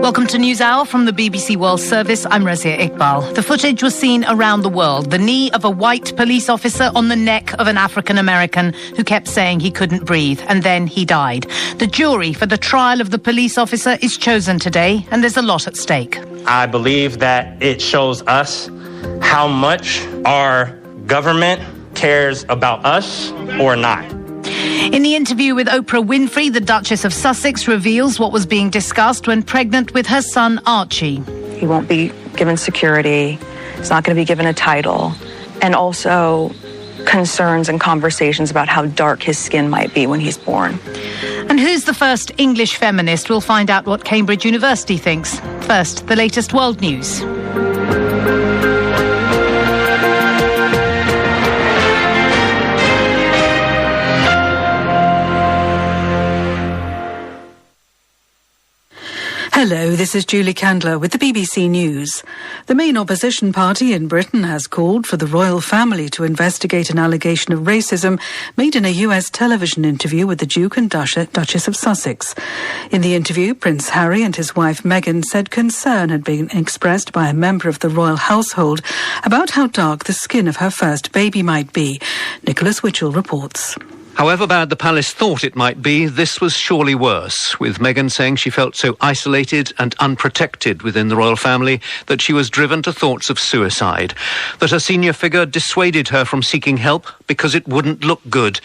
Welcome to News Hour from the BBC World Service. I'm Razia Iqbal. The footage was seen around the world. The knee of a white police officer on the neck of an African American who kept saying he couldn't breathe, and then he died. The jury for the trial of the police officer is chosen today, and there's a lot at stake. I believe that it shows us how much our government cares about us or not. In the interview with Oprah Winfrey, the Duchess of Sussex reveals what was being discussed when pregnant with her son Archie. He won't be given security. He's not going to be given a title. And also concerns and conversations about how dark his skin might be when he's born. And who's the first English feminist? We'll find out what Cambridge University thinks. First, the latest world news. Hello, this is Julie Candler with the BBC News. The main opposition party in Britain has called for the royal family to investigate an allegation of racism made in a US television interview with the Duke and Duchess of Sussex. In the interview, Prince Harry and his wife Meghan said concern had been expressed by a member of the royal household about how dark the skin of her first baby might be. Nicholas Witchell reports. However bad the palace thought it might be, this was surely worse, with Meghan saying she felt so isolated and unprotected within the royal family that she was driven to thoughts of suicide, that her senior figure dissuaded her from seeking help because it wouldn't look good,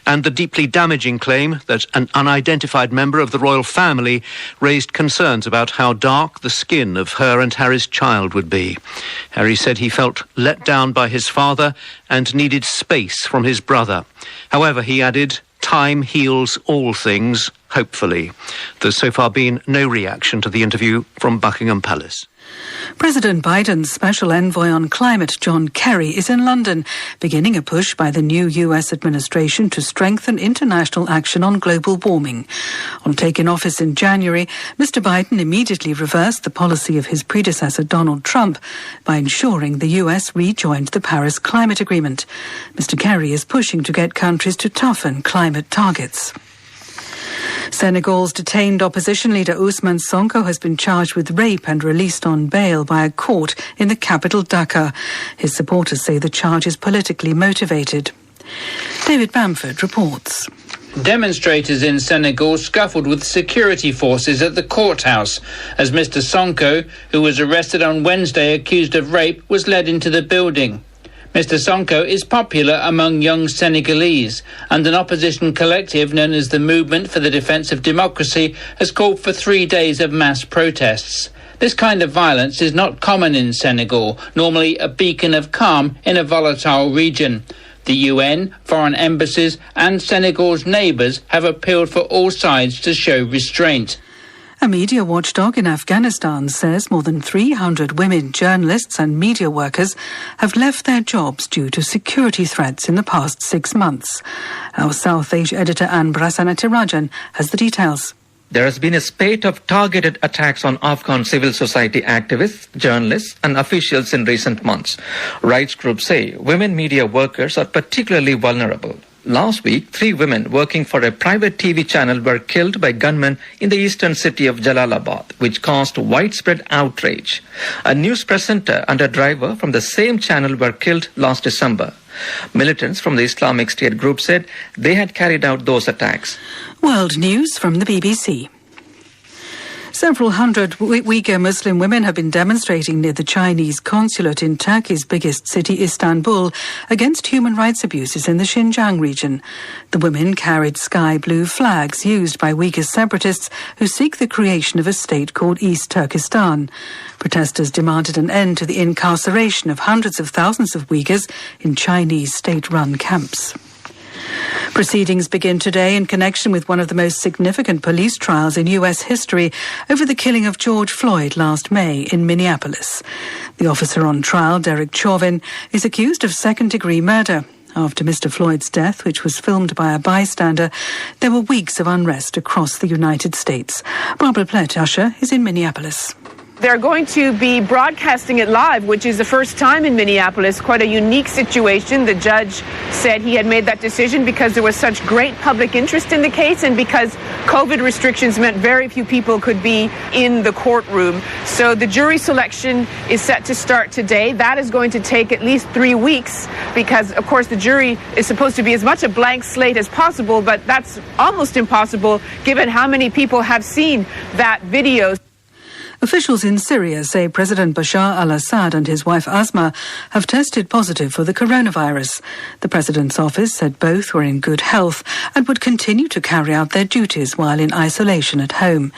and the deeply damaging claim that an unidentified member of the royal family raised concerns about how dark the skin of her and Harry's child would be. Harry said he felt let down by his father and needed space from his brother. However, he added, time heals all things, hopefully. There's so far been no reaction to the interview from Buckingham Palace. President Biden's special envoy on climate, John Kerry, is in London, beginning a push by the new US administration to strengthen international action on global warming. On taking office in January, Mr. Biden immediately reversed the policy of his predecessor, Donald Trump, by ensuring the US rejoined the Paris Climate Agreement. Mr. Kerry is pushing to get countries to toughen climate targets. Senegal's detained opposition leader Ousmane Sonko has been charged with rape and released on bail by a court in the capital Dakar. His supporters say the charge is politically motivated. David Bamford reports. Demonstrators in Senegal scuffled with security forces at the courthouse as Mr. Sonko, who was arrested on Wednesday accused of rape, was led into the building. Mr. Sonko is popular among young Senegalese, and an opposition collective known as the Movement for the Defence of Democracy has called for 3 days of mass protests. This kind of violence is not common in Senegal, normally a beacon of calm in a volatile region. The UN, foreign embassies and Senegal's neighbours have appealed for all sides to show restraint. A media watchdog in Afghanistan says more than 300 women journalists and media workers have left their jobs due to security threats in the past 6 months. Our South Asia editor Ann Brasanatirajan has the details. There has been a spate of targeted attacks on Afghan civil society activists, journalists and officials in recent months. Rights groups say women media workers are particularly vulnerable. Last week, 3 women working for a private TV channel were killed by gunmen in the eastern city of Jalalabad, which caused widespread outrage. A news presenter and a driver from the same channel were killed last December. Militants from the Islamic State group said they had carried out those attacks. World News from the BBC. Several hundred Uyghur Muslim women have been demonstrating near the Chinese consulate in Turkey's biggest city, Istanbul, against human rights abuses in the Xinjiang region. The women carried sky blue flags used by Uyghur separatists who seek the creation of a state called East Turkestan. Protesters demanded an end to the incarceration of hundreds of thousands of Uyghurs in Chinese state-run camps. Proceedings begin today in connection with one of the most significant police trials in US history over the killing of George Floyd last May in Minneapolis. The officer on trial, Derek Chauvin, is accused of second-degree murder. After Mr. Floyd's death, which was filmed by a bystander, there were weeks of unrest across the United States. Barbara Pletch-Usher is in Minneapolis. They're going to be broadcasting it live, which is the first time in Minneapolis. Quite a unique situation. The judge said he had made that decision because there was such great public interest in the case and because COVID restrictions meant very few people could be in the courtroom. So the jury selection is set to start today. That is going to take at least 3 weeks because, of course, the jury is supposed to be as much a blank slate as possible, but that's almost impossible given how many people have seen that video. Officials in Syria say President Bashar al-Assad and his wife Asma have tested positive for the coronavirus. The president's office said both were in good health and would continue to carry out their duties while in isolation at home.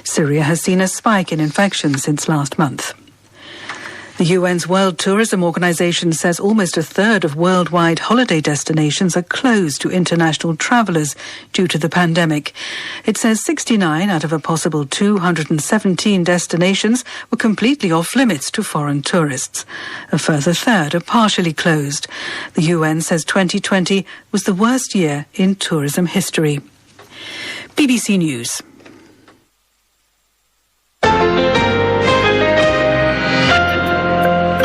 Syria has seen a spike in infections since last month. The UN's World Tourism Organization says almost a third of worldwide holiday destinations are closed to international travellers due to the pandemic. It says 69 out of a possible 217 destinations were completely off limits to foreign tourists. A further third are partially closed. The UN says 2020 was the worst year in tourism history. BBC News.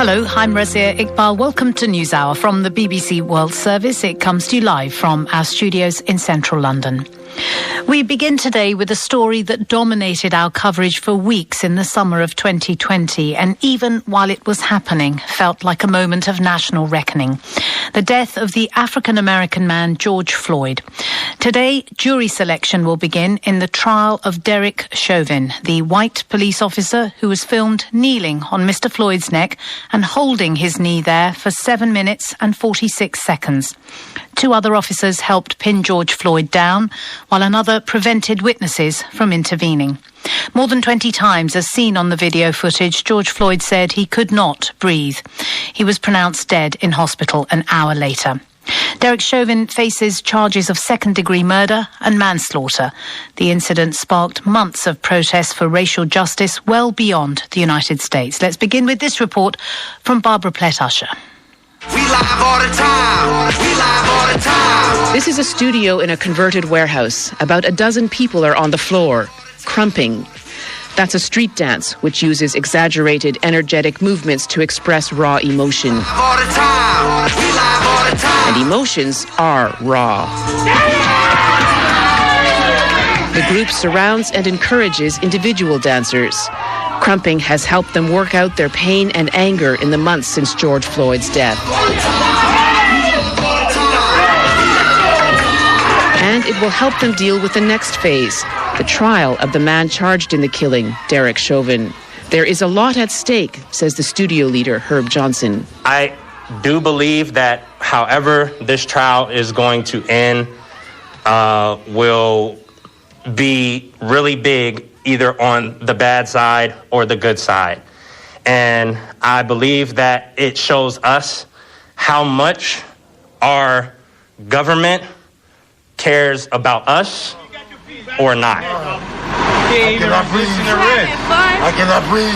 Hello, I'm Razia Iqbal. Welcome to NewsHour from the BBC World Service. It comes to you live from our studios in central London. We begin today with a story that dominated our coverage for weeks in the summer of 2020, and even while it was happening, felt like a moment of national reckoning. The death of the African-American man George Floyd. Today, jury selection will begin in the trial of Derek Chauvin, the white police officer who was filmed kneeling on Mr. Floyd's neck and holding his knee there for 7 minutes and 46 seconds. 2 other officers helped pin George Floyd down, while another prevented witnesses from intervening. More than 20 times, as seen on the video footage, George Floyd said he could not breathe. He was pronounced dead in hospital an hour later. Derek Chauvin faces charges of second-degree murder and manslaughter. The incident sparked months of protests for racial justice well beyond the United States. Let's begin with this report from Barbara Plett-Usher. We live all the time. We live all the time. This is a studio in a converted warehouse. About a dozen people are on the floor, crumping. That's a street dance which uses exaggerated, energetic movements to express raw emotion. All the time. We live all the time. And emotions are raw. The group surrounds and encourages individual dancers. Crumping has helped them work out their pain and anger in the months since George Floyd's death. And it will help them deal with the next phase, the trial of the man charged in the killing, Derek Chauvin. There is a lot at stake, says the studio leader, Herb Johnson. I do believe that however this trial is going to end will be really big, either on the bad side or the good side. And I believe that it shows us how much our government cares about us or not. I cannot breathe.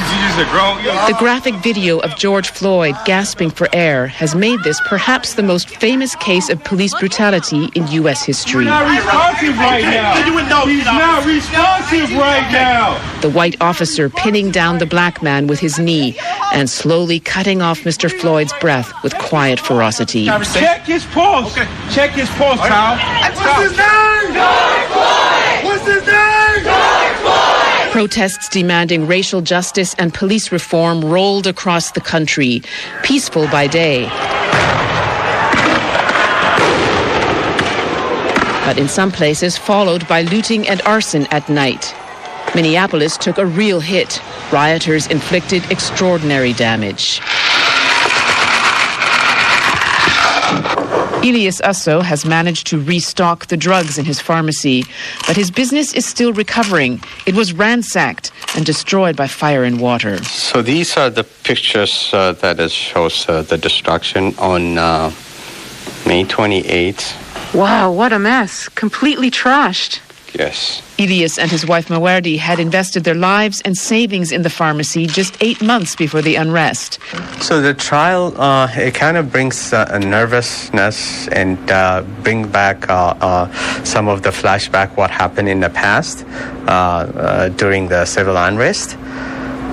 The graphic video of George Floyd gasping for air has made this perhaps the most famous case of police brutality in U.S. history. He's not responsive right now. He's not responsive right now. The white officer pinning down the black man with his knee and slowly cutting off Mr. Floyd's breath with quiet ferocity. Check his pulse. Okay. Check his pulse, Kyle. What's his name? George Floyd. What's his name? George Floyd. Protests demanding racial justice and police reform rolled across the country, peaceful by day. But in some places followed by looting and arson at night. Minneapolis took a real hit. Rioters inflicted extraordinary damage. Elias Usso has managed to restock the drugs in his pharmacy, but his business is still recovering. It was ransacked and destroyed by fire and water. So these are the pictures that shows the destruction on May 28th. Wow, what a mess. Completely trashed. Yes. Elias and his wife Mawardi had invested their lives and savings in the pharmacy just 8 months before the unrest. So the trial, it kind of brings a nervousness and bring back some of the flashback what happened in the past during the civil unrest.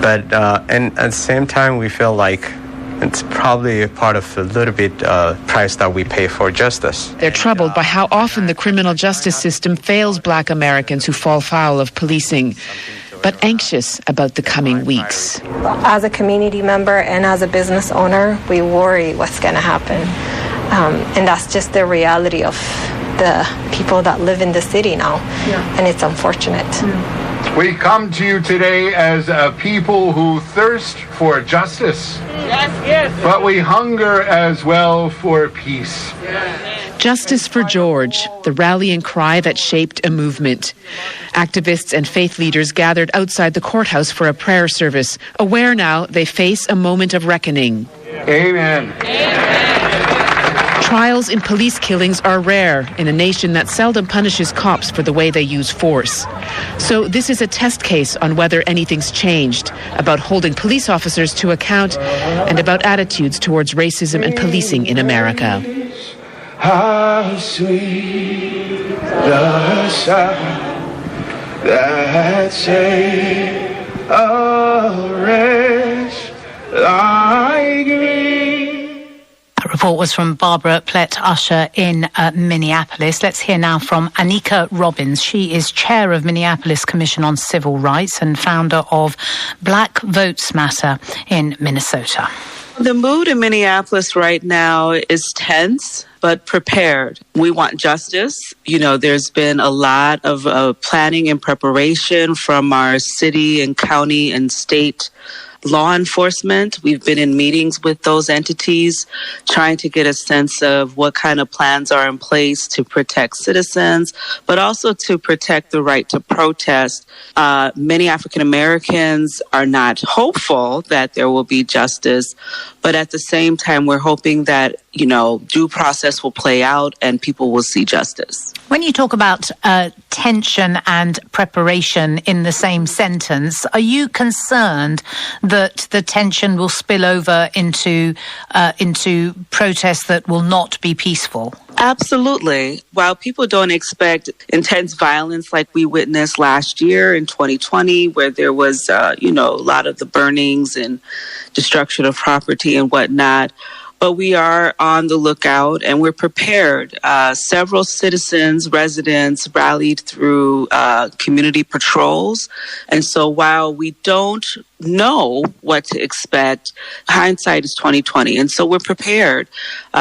But and at the same time, we feel like it's probably a part of a little bit price that we pay for justice. They're troubled by how often the criminal justice system fails Black Americans who fall foul of policing, but anxious about the coming weeks. As a community member and as a business owner, we worry what's going to happen. And that's just the reality of the people that live in the city now. And it's unfortunate. We come to you today as a people who thirst for justice, but we hunger as well for peace. Justice for George, the rallying cry that shaped a movement. Activists and faith leaders gathered outside the courthouse for a prayer service, aware now they face a moment of reckoning. Amen. Trials in police killings are rare in a nation that seldom punishes cops for the way they use force. So this is a test case on whether anything's changed, about holding police officers to account and about attitudes towards racism and policing in America. How sweet the sound that saved a wretch like me. That report was from Barbara Plett-Usher in Minneapolis. Let's hear now from Anika Robbins. She is chair of Minneapolis Commission on Civil Rights and founder of Black Votes Matter in Minnesota. The mood in Minneapolis right now is tense, but prepared. We want justice. You know, there's been a lot of planning and preparation from our city and county and state law enforcement. We've been in meetings with those entities, trying to get a sense of what kind of plans are in place to protect citizens, but also to protect the right to protest. Many African Americans are not hopeful that there will be justice, but at the same time, we're hoping that, you know, due process will play out and people will see justice. When you talk about tension and preparation in the same sentence, are you concerned that the tension will spill over into protests that will not be peaceful? Absolutely. While people don't expect intense violence like we witnessed last year in 2020, where there was, a lot of the burnings and destruction of property and whatnot, but we are on the lookout and we're prepared. Several citizens, residents rallied through community patrols. And so while we don't know what to expect, hindsight is 2020. And so we're prepared.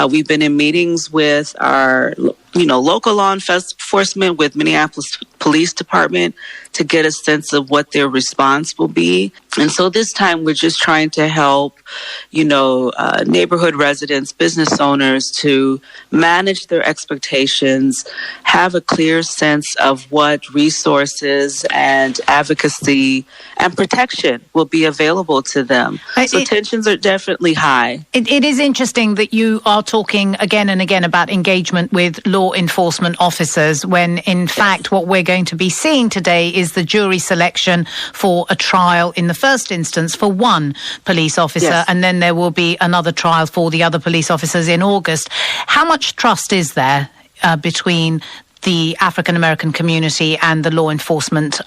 We've been in meetings with our local law enforcement, with Minneapolis Police Department, to get a sense of what their response will be. And so this time we're just trying to help, neighborhood residents, business owners to manage their expectations, have a clear sense of what resources and advocacy and protection will be available to them. So tensions are definitely high. It is interesting that you are talking again and again about engagement with law enforcement officers when, in fact, what we're going to be seeing today is the jury selection for a trial in the first instance for one police officer, and then there will be another trial for the other police officers in August. How much trust is there between the African American community and the law enforcement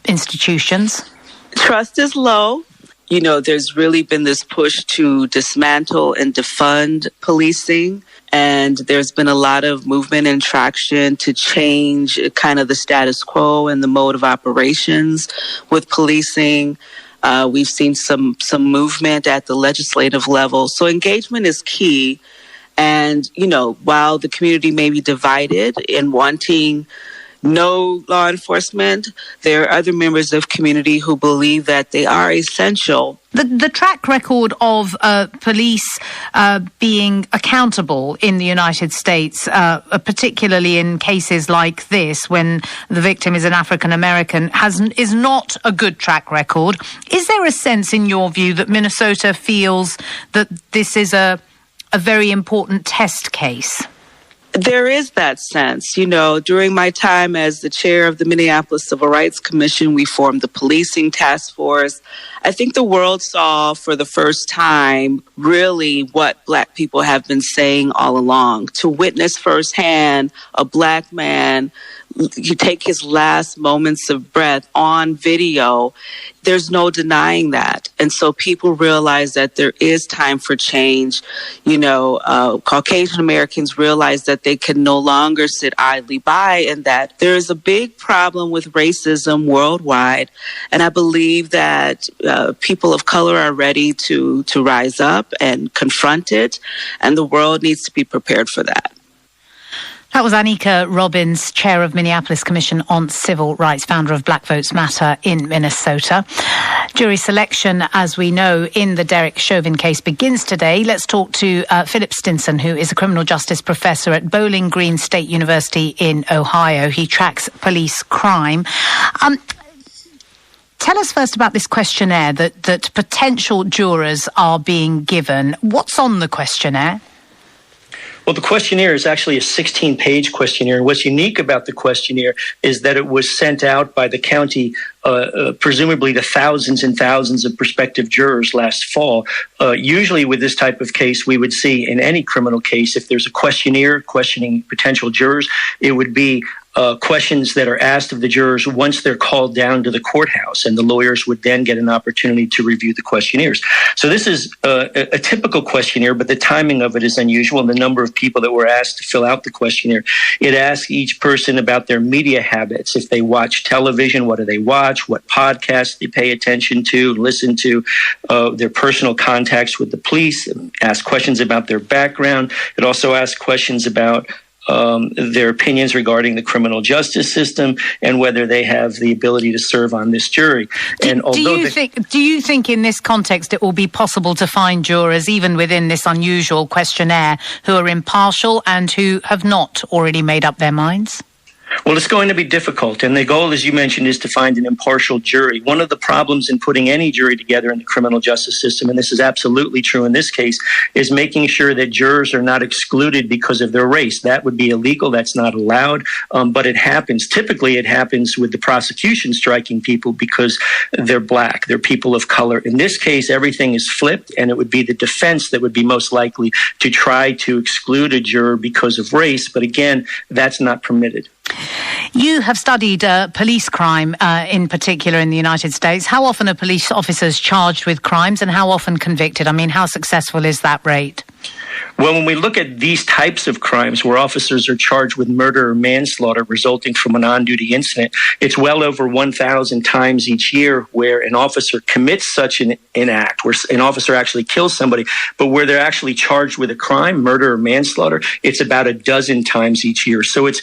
institutions? Trust is low. There's really been this push to dismantle and defund policing. And there's been a lot of movement and traction to change kind of the status quo and the mode of operations with policing. We've seen some movement at the legislative level. So engagement is key. And, while the community may be divided in wanting no law enforcement, there are other members of community who believe that they are essential. The track record of police being accountable in the United States, particularly in cases like this, when the victim is an African American, is not a good track record. Is there a sense, in your view, that Minnesota feels that this is a very important test case? There is that sense. During my time as the chair of the Minneapolis Civil Rights Commission, we formed the policing task force. I think the world saw for the first time really what Black people have been saying all along. To witness firsthand a Black man you take his last moments of breath on video, there's no denying that. And so people realize that there is time for change. Caucasian Americans realize that they can no longer sit idly by, and that there is a big problem with racism worldwide. And I believe that people of color are ready to rise up and confront it, and the world needs to be prepared for that. That was Anika Robbins, chair of Minneapolis Commission on Civil Rights, founder of Black Votes Matter in Minnesota. Jury selection, as we know, in the Derek Chauvin case begins today. Let's talk to Philip Stinson, who is a criminal justice professor at Bowling Green State University in Ohio. He tracks police crime. Tell us first about this questionnaire that potential jurors are being given. What's on the questionnaire? Well, the questionnaire is actually a 16-page questionnaire. And what's unique about the questionnaire is that it was sent out by the county, presumably to thousands and thousands of prospective jurors last fall. Usually with this type of case, we would see in any criminal case, if there's a questionnaire questioning potential jurors, it would be questions that are asked of the jurors once they're called down to the courthouse, and the lawyers would then get an opportunity to review the questionnaires. So this is a typical questionnaire, but the timing of it is unusual, and the number of people that were asked to fill out the questionnaire. It asks each person about their media habits. If they watch television, what do they watch? What podcasts they pay attention to, listen to, their personal contacts with the police, ask questions about their background. It also asks questions about their opinions regarding the criminal justice system and whether they have the ability to serve on this jury. Do you think in this context it will be possible to find jurors, even within this unusual questionnaire, who are impartial and who have not already made up their minds? Well, it's going to be difficult, and the goal, as you mentioned, is to find an impartial jury. One of the problems in putting any jury together in the criminal justice system, and this is absolutely true in this case, is making sure that jurors are not excluded because of their race. That would be illegal. That's not allowed, but it happens. Typically, it happens with the prosecution striking people because they're black, they're people of color. In this case, everything is flipped, and it would be the defense that would be most likely to try to exclude a juror because of race, but again, that's not permitted. You have studied police crime in particular in the United States. How often are police officers charged with crimes and how often convicted? I mean, how successful is that rate? Well, when we look at these types of crimes where officers are charged with murder or manslaughter resulting from an on-duty incident, it's well over 1,000 times each year where an officer commits such an act, where an officer actually kills somebody, but where they're actually charged with a crime, murder or manslaughter, it's about a dozen times each year. So it's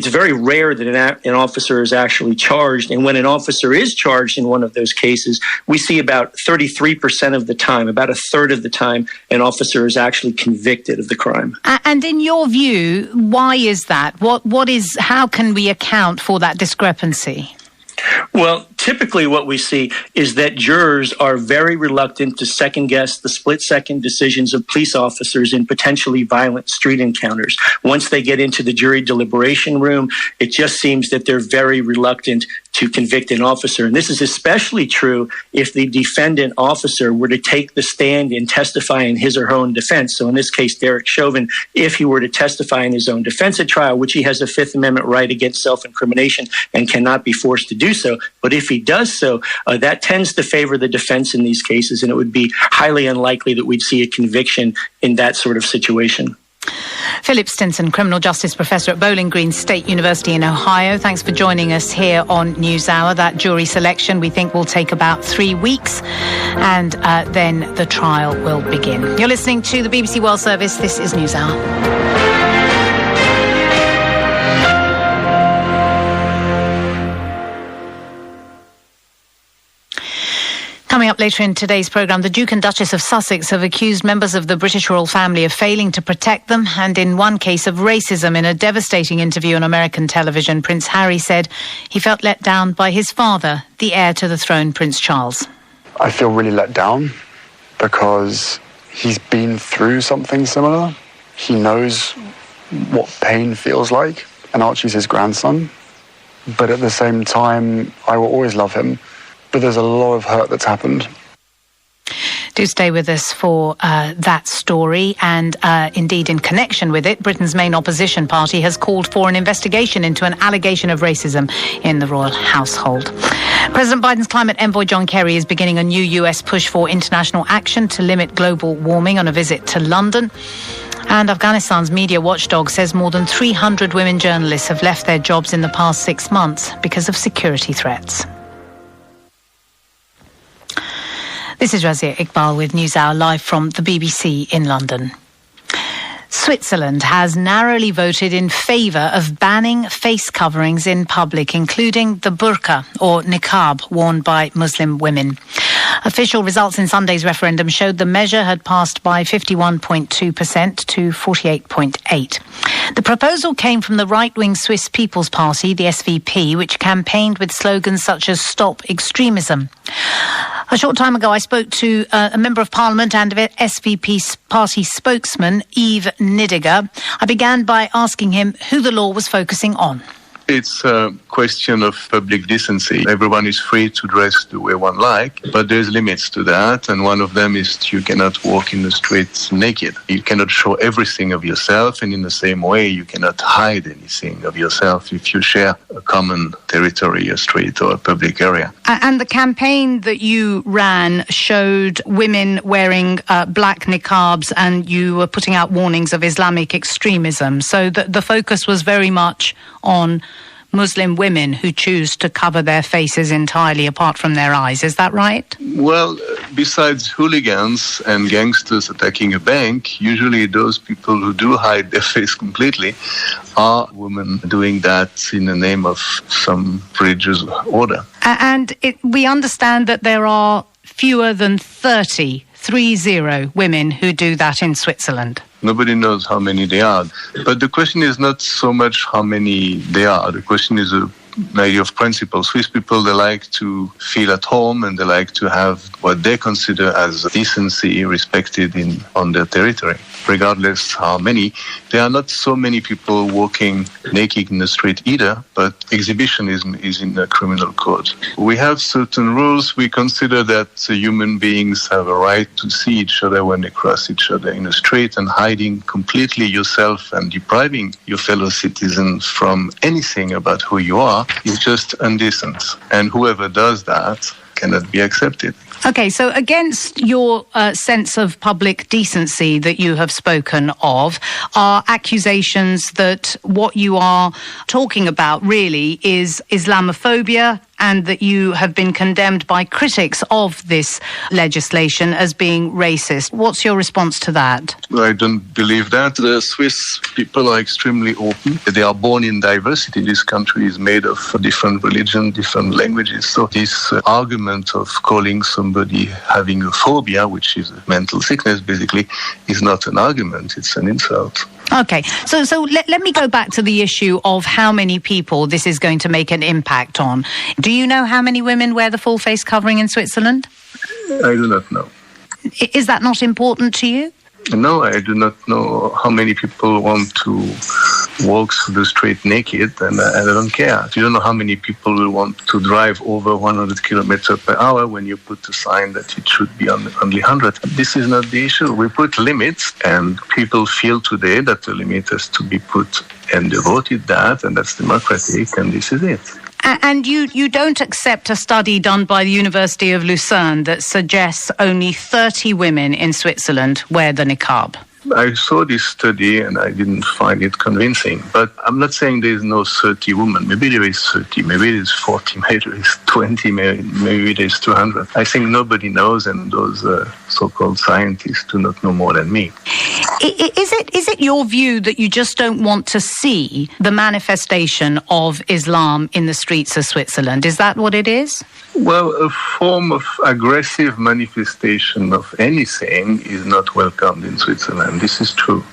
very rare that an officer is actually charged. And when an officer is charged in one of those cases, we see about 33% of the time, about a third of the time, an officer is actually convicted of the crime. And in your view, why is that? How can we account for that discrepancy? Well, typically what we see is that jurors are very reluctant to second-guess the split-second decisions of police officers in potentially violent street encounters. Once they get into the jury deliberation room, it just seems that they're very reluctant to convict an officer. And this is especially true if the defendant officer were to take the stand and testify in his or her own defense. So in this case, Derek Chauvin, if he were to testify in his own defense at trial, which he has a Fifth Amendment right against self-incrimination and cannot be forced to do so, but if he does so, that tends to favor the defense in these cases, and it would be highly unlikely that we'd see a conviction in that sort of situation. Philip Stinson, criminal justice professor at Bowling Green State University in Ohio. Thanks for joining us here on NewsHour. That jury selection, we think, will take about 3 weeks, and then the trial will begin. You're listening to the BBC World Service. This is NewsHour. Coming up later in today's programme, the Duke and Duchess of Sussex have accused members of the British royal family of failing to protect them, and in one case of racism. In a devastating interview on American television, Prince Harry said he felt let down by his father, the heir to the throne, Prince Charles. I feel really let down because he's been through something similar. He knows what pain feels like, and Archie's his grandson. But at the same time, I will always love him. But there's a lot of hurt that's happened. Do stay with us for that story, and indeed in connection with it, Britain's main opposition party has called for an investigation into an allegation of racism in the royal household. President Biden's climate envoy John Kerry is beginning a new US push for international action to limit global warming on a visit to London. And Afghanistan's media watchdog says more than 300 women journalists have left their jobs in the past 6 months because of security threats. This is Razia Iqbal with NewsHour live from the BBC in London. Switzerland has narrowly voted in favour of banning face coverings in public, including the burqa or niqab worn by Muslim women. Official results in Sunday's referendum showed the measure had passed by 51.2% to 48.8%. The proposal came from the right-wing Swiss People's Party, the SVP, which campaigned with slogans such as "Stop Extremism." A short time ago, I spoke to a member of Parliament and SVP party spokesman, Yves Nidiger. I began by asking him who the law was focusing on. It's a question of public decency. Everyone is free to dress the way one likes, but there's limits to that, and one of them is you cannot walk in the streets naked. You cannot show everything of yourself, and in the same way, you cannot hide anything of yourself if you share a common territory, a street or a public area. And the campaign that you ran showed women wearing black niqabs, and you were putting out warnings of Islamic extremism. So the focus was very much on Muslim women who choose to cover their faces entirely apart from their eyes. Is that right? Well, besides hooligans and gangsters attacking a bank, usually those people who do hide their face completely are women doing that in the name of some religious order. And we understand that there are fewer than 30 women who do that in Switzerland. Nobody knows how many they are. But the question is not so much how many they are. The question is an idea of principle. Swiss people, they like to feel at home, and they like to have what they consider as decency respected on their territory. Regardless how many, there are not so many people walking naked in the street either, but exhibitionism is in the criminal code. We have certain rules. We consider that human beings have a right to see each other when they cross each other in the street, and hiding completely yourself and depriving your fellow citizens from anything about who you are is just indecent. And whoever does that cannot be accepted. Okay, so against your sense of public decency that you have spoken of are accusations that what you are talking about really is Islamophobia, and that you have been condemned by critics of this legislation as being racist. What's your response to that? I don't believe that. The Swiss people are extremely open. They are born in diversity. This country is made of different religions, different languages. So this argument of calling somebody having a phobia, which is a mental sickness basically, is not an argument, it's an insult. Okay, so let me go back to the issue of how many people this is going to make an impact on. Do you know how many women wear the full face covering in Switzerland? I do not know. Is that not important to you? No, I do not know how many people want to walk through the street naked, and I don't care. You don't know how many people will want to drive over 100 kilometers per hour when you put a sign that it should be only 100. This is not the issue. We put limits, and people feel today that the limit has to be put, and they voted that, and that's democratic, and this is it. And you don't accept a study done by the University of Lucerne that suggests only 30 women in Switzerland wear the niqab? I saw this study and I didn't find it convincing. But I'm not saying there is no 30 women. Maybe there is 30, maybe there is 40, maybe there is 20, maybe there is 200. I think nobody knows, and those so-called scientists do not know more than me. Is it your view that you just don't want to see the manifestation of Islam in the streets of Switzerland? Is that what it is? Well, a form of aggressive manifestation of anything is not welcomed in Switzerland. This is true.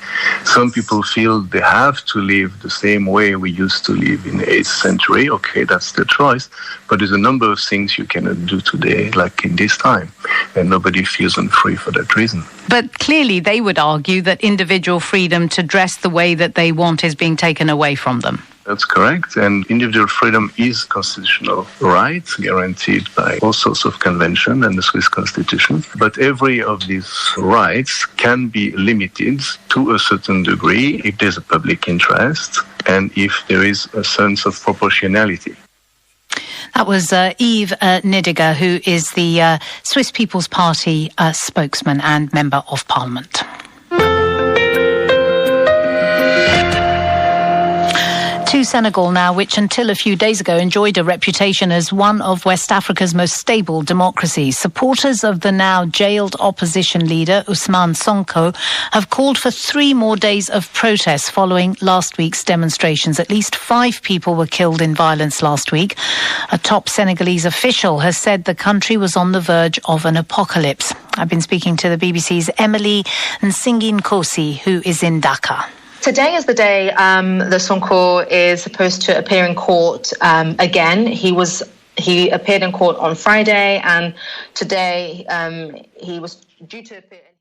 Some people feel they have to live the same way we used to live in the 8th century. Okay, that's their choice. But there's a number of things you cannot do today, like in this time. And nobody feels unfree for that reason. But clearly they would argue that individual freedom to dress the way that they want is being taken away from them. That's correct. And individual freedom is a constitutional right guaranteed by all sorts of conventions and the Swiss Constitution. But every of these rights can be limited to a certain degree if there's a public interest and if there is a sense of proportionality. That was Yves Nidiger, who is the Swiss People's Party spokesman and Member of Parliament. To Senegal now, which until a few days ago enjoyed a reputation as one of West Africa's most stable democracies. Supporters of the now jailed opposition leader Ousmane Sonko have called for 3 more days of protests following last week's demonstrations. At least 5 people were killed in violence last week. A top Senegalese official has said the country was on the verge of an apocalypse. I've been speaking to the BBC's Emily Nsingin Kosi, who is in Dakar. Today is the day the Sonko is supposed to appear in court again. He appeared in court on Friday, and today he was due to appear.